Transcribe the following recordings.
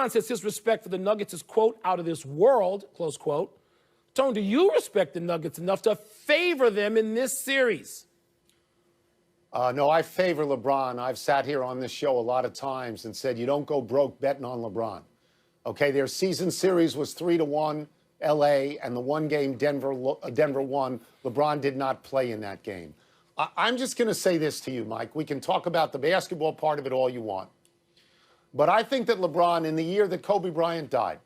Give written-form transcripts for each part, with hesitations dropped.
LeBron says his respect for the Nuggets is, quote, out of this world, close quote. Tone, do you respect the Nuggets enough to favor them in this series? No, I favor LeBron. I've sat here on this show a lot of times and said you don't go broke betting on LeBron. Okay, their season series was 3-1 L.A., and the one game Denver won. LeBron did not play in that game. I'm just going to say this to you, Mike. We can talk about the basketball part of it all you want. But I think that LeBron, in the year that Kobe Bryant died,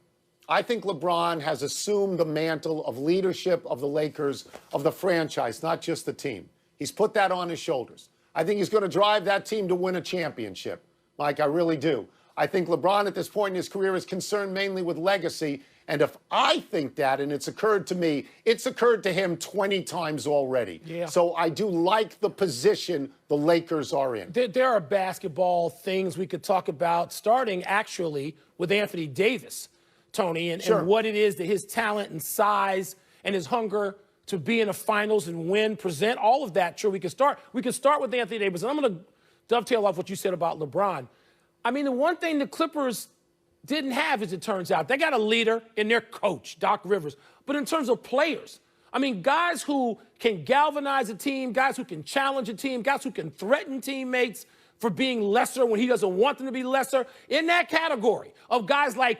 I think LeBron has assumed the mantle of leadership of the Lakers, of the franchise, not just the team. He's put that on his shoulders. I think he's going to drive that team to win a championship, Mike. I really do. I think LeBron at this point in his career is concerned mainly with legacy. And if I think that, and it's occurred to me, it's occurred to him 20 times already. Yeah. So I do like the position the Lakers are in. There are basketball things we could talk about, starting actually with Anthony Davis, Tony, and what it is that his talent and size and his hunger to be in the finals and win, present, all of that. Sure, we can start with Anthony Davis. And I'm going to dovetail off what you said about LeBron. I mean, the one thing the Clippers didn't have, as it turns out, they got a leader in their coach, Doc Rivers. But in terms of players, I mean, guys who can galvanize a team, guys who can challenge a team, guys who can threaten teammates for being lesser when he doesn't want them to be lesser, in that category of guys like,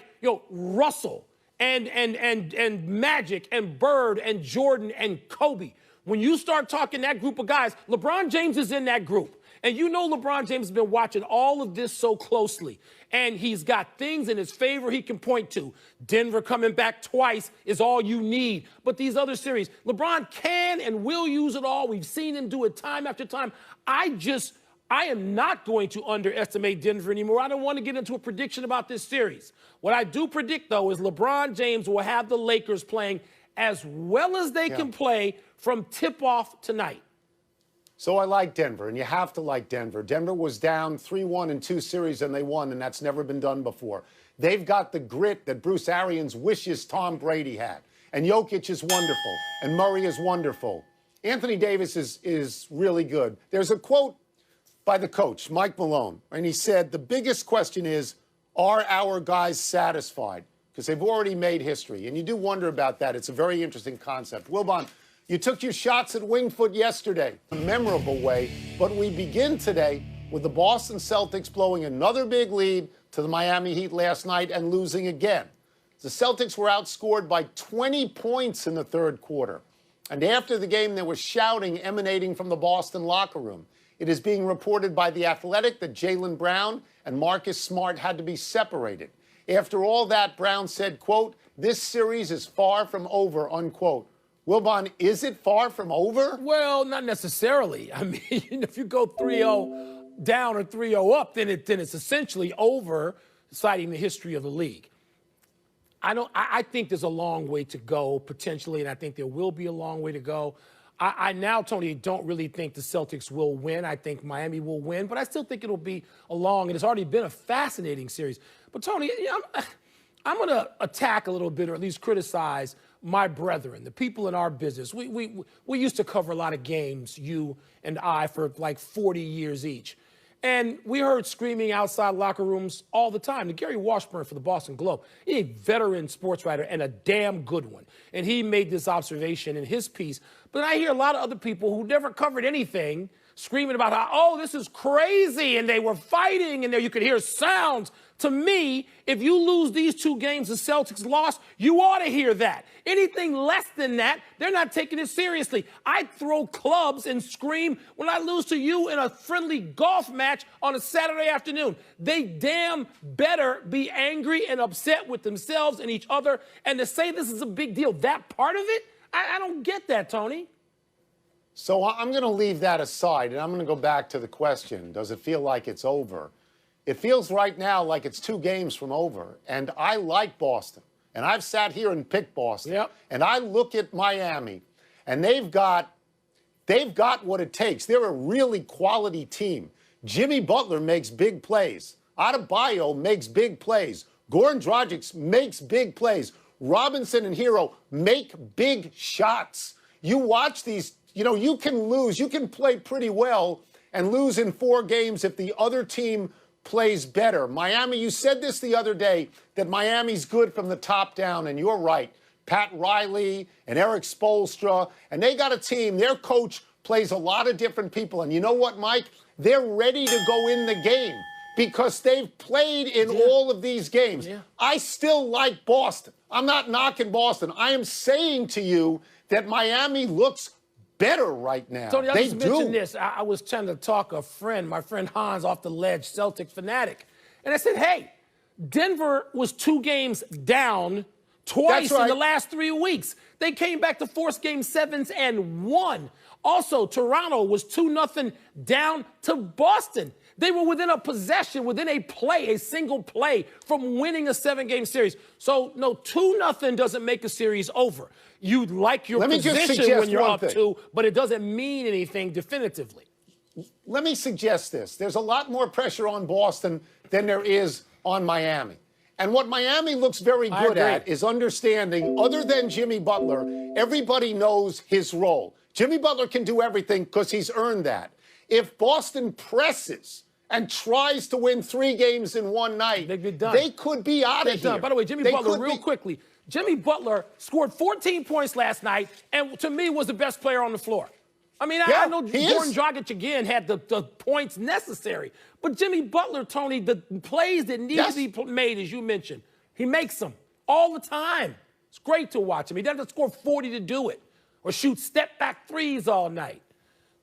Russell and Magic and Bird and Jordan and Kobe. When you start talking that group of guys, LeBron James is in that group. And you know LeBron James has been watching all of this so closely. And he's got things in his favor he can point to. Denver coming back twice is all you need. But these other series, LeBron can and will use it all. We've seen him do it time after time. I am not going to underestimate Denver anymore. I don't want to get into a prediction about this series. What I do predict, though, is LeBron James will have the Lakers playing as well as they can play from tip-off tonight. So I like Denver, and you have to like Denver. Denver was down 3-1 in 2 series, and they won, and that's never been done before. They've got the grit that Bruce Arians wishes Tom Brady had. And Jokic is wonderful, and Murray is wonderful. Anthony Davis is really good. There's a quote by the coach, Mike Malone, and he said, the biggest question is, are our guys satisfied? Because they've already made history. And you do wonder about that. It's a very interesting concept. Wilbon, you took your shots at Wingfoot yesterday, a memorable way, but we begin today with the Boston Celtics blowing another big lead to the Miami Heat last night and losing again. The Celtics were outscored by 20 points in the third quarter. And after the game, there was shouting emanating from the Boston locker room. It is being reported by The Athletic that Jaylen Brown and Marcus Smart had to be separated. After all that, Brown said, quote, this series is far from over, unquote. Wilbon, is it far from over? Well, not necessarily. I mean, if you go 3-0 down or 3-0 up, then it's essentially over, citing the history of the league. I think there's a long way to go, potentially, and I think there will be a long way to go. I now, Tony, don't really think the Celtics will win. I think Miami will win, but I still think it'll be a long, and it's already been a fascinating series. But, Tony, I'm going to attack a little bit, or at least criticize my brethren, the people in our business. We used to cover a lot of games, you and I, for like 40 years each. And we heard screaming outside locker rooms all the time. And Gary Washburn for the Boston Globe, he's a veteran sports writer and a damn good one. And he made this observation in his piece. But I hear a lot of other people who never covered anything screaming about how, oh, this is crazy, and they were fighting, and there you could hear sounds. To me, if you lose these 2 games the Celtics lost, you ought to hear that. Anything less than that, they're not taking it seriously. I'd throw clubs and scream when I lose to you in a friendly golf match on a Saturday afternoon. They damn better be angry and upset with themselves and each other. And to say this is a big deal, that part of it, I don't get that, Tony. So I'm going to leave that aside, and I'm going to go back to the question, does it feel like it's over? It feels right now like it's 2 games from over, and I like Boston. And I've sat here and picked Boston. And I look at Miami, and they've got what it takes. They're a really quality team. Jimmy Butler makes big plays. Adebayo makes big plays. Goran Dragic makes big plays. Robinson and Hero make big shots. You watch these, you can lose. You can play pretty well and lose in 4 games if the other team plays better. Miami, you said this the other day, that Miami's good from the top down, and you're right. Pat Riley and Eric Spoelstra, and they got a team. Their coach plays a lot of different people. And you know what, Mike? They're ready to go in the game because they've played in all of these games. Yeah. I still like Boston. I'm not knocking Boston. I am saying to you that Miami looks better right now. Tony, I just mentioned this. I was trying to talk a friend, my friend Hans, off the ledge, Celtic fanatic. And I said, hey, Denver was 2 games down twice in the last 3 weeks. They came back to force game 7s and won. Also, Toronto was 2-0 down to Boston. They were within a possession, within a play, a single play from winning a 7-game series. So, no, 2-0 doesn't make a series over. You like your position when you're up 2, but it doesn't mean anything definitively. Let me suggest this. There's a lot more pressure on Boston than there is on Miami. And what Miami looks very good at is understanding, other than Jimmy Butler, everybody knows his role. Jimmy Butler can do everything because he's earned that. If Boston presses and tries to win 3 games in one night, they could be out of here. By the way, Jimmy Butler, real quickly, Jimmy Butler scored 14 points last night and, to me, was the best player on the floor. I mean, I know Goran Dragic, again, had the points necessary. But Jimmy Butler, Tony, the plays that need to be made, as you mentioned, he makes them all the time. It's great to watch him. He doesn't score 40 to do it or shoot step-back threes all night.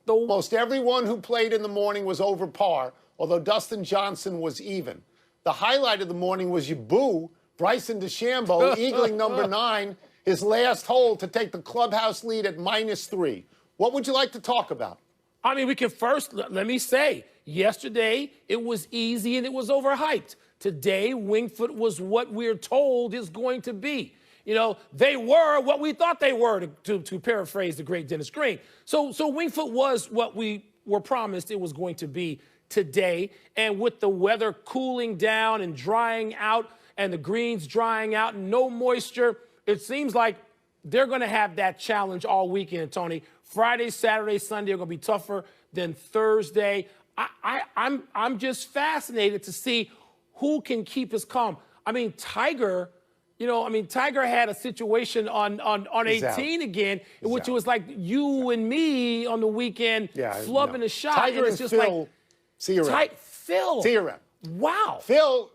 Most everyone who played in the morning was over par, although Dustin Johnson was even. The highlight of the morning was your boo, Bryson DeChambeau, eagling number 9, his last hole to take the clubhouse lead at -3. What would you like to talk about? I mean, we can first, let me say, yesterday it was easy and it was overhyped. Today, Winged Foot was what we're told is going to be. You know, they were what we thought they were, to paraphrase the great Dennis Green. So Winged Foot was what we were promised it was going to be today. And with the weather cooling down and drying out and the greens drying out and no moisture, it seems like they're going to have that challenge all weekend, Tony. Friday, Saturday, Sunday are going to be tougher than Thursday. I'm just fascinated to see who can keep us calm. I mean, Tiger had a situation on 18 again, in which it was like you and me on the weekend flubbing a shot. Tiger and just Phil, see you around. Phil. See you around. Wow. Phil,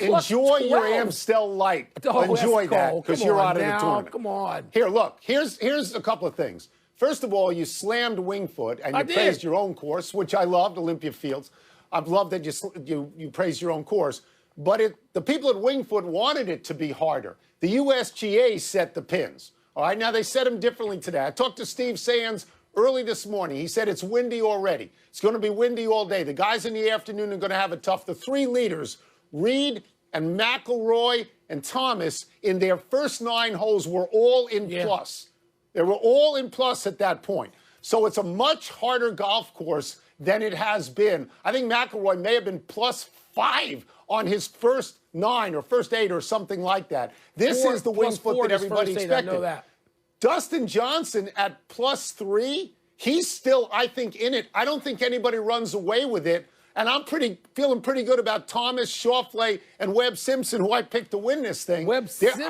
enjoy your Amstel Light. Enjoy that because you're out of the tournament. Come on. Here, look. Here's a couple of things. First of all, you slammed Winged Foot and you praised your own course, which I loved, Olympia Fields. I've loved that you praised your own course. But the people at Winged Foot wanted it to be harder. The USGA set the pins. All right, now they set them differently today. I talked to Steve Sands early this morning. He said it's windy already. It's going to be windy all day. The guys in the afternoon are going to have it tough. The 3 leaders, Reed and McIlroy and Thomas, in their first 9 holes were all in plus. They were all in plus at that point. So it's a much harder golf course than it has been. I think McIlroy may have been +5 on his first 9 or first 8 or something like that. This is the Winged Foot that everybody expected. I know that. Dustin Johnson at +3, he's still, I think, in it. I don't think anybody runs away with it. And I'm feeling pretty good about Thomas, Schauffele, and Webb Simpson, who I picked to win this thing. Webb Simpson.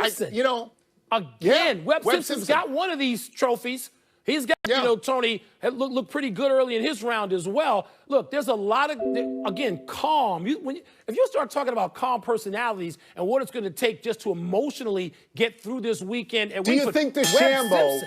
Webb Simpson's got one of these trophies. He's got, Tony, looked pretty good early in his round as well. Look, there's a lot of, again, calm. If you start talking about calm personalities and what it's going to take just to emotionally get through this weekend. And do you think DeChambeau,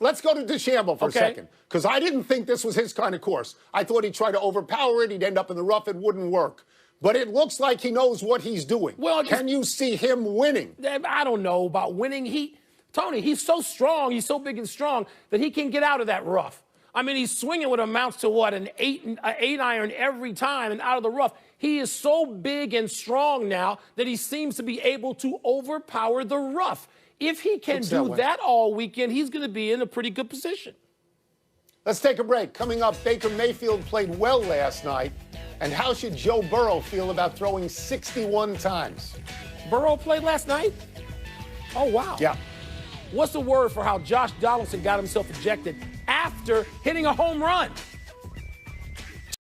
let's go to DeChambeau for a second, because I didn't think this was his kind of course. I thought he'd try to overpower it. He'd end up in the rough. It wouldn't work. But it looks like he knows what he's doing. Well, can you see him winning? I don't know about winning. Tony, he's so strong, he's so big and strong that he can get out of that rough. I mean, he's swinging what amounts to an 8 iron every time and out of the rough. He is so big and strong now that he seems to be able to overpower the rough. If he can do that all weekend, he's going to be in a pretty good position. Let's take a break. Coming up, Baker Mayfield played well last night. And how should Joe Burrow feel about throwing 61 times? Burrow played last night? Oh, wow. Yeah. What's the word for how Josh Donaldson got himself ejected after hitting a home run?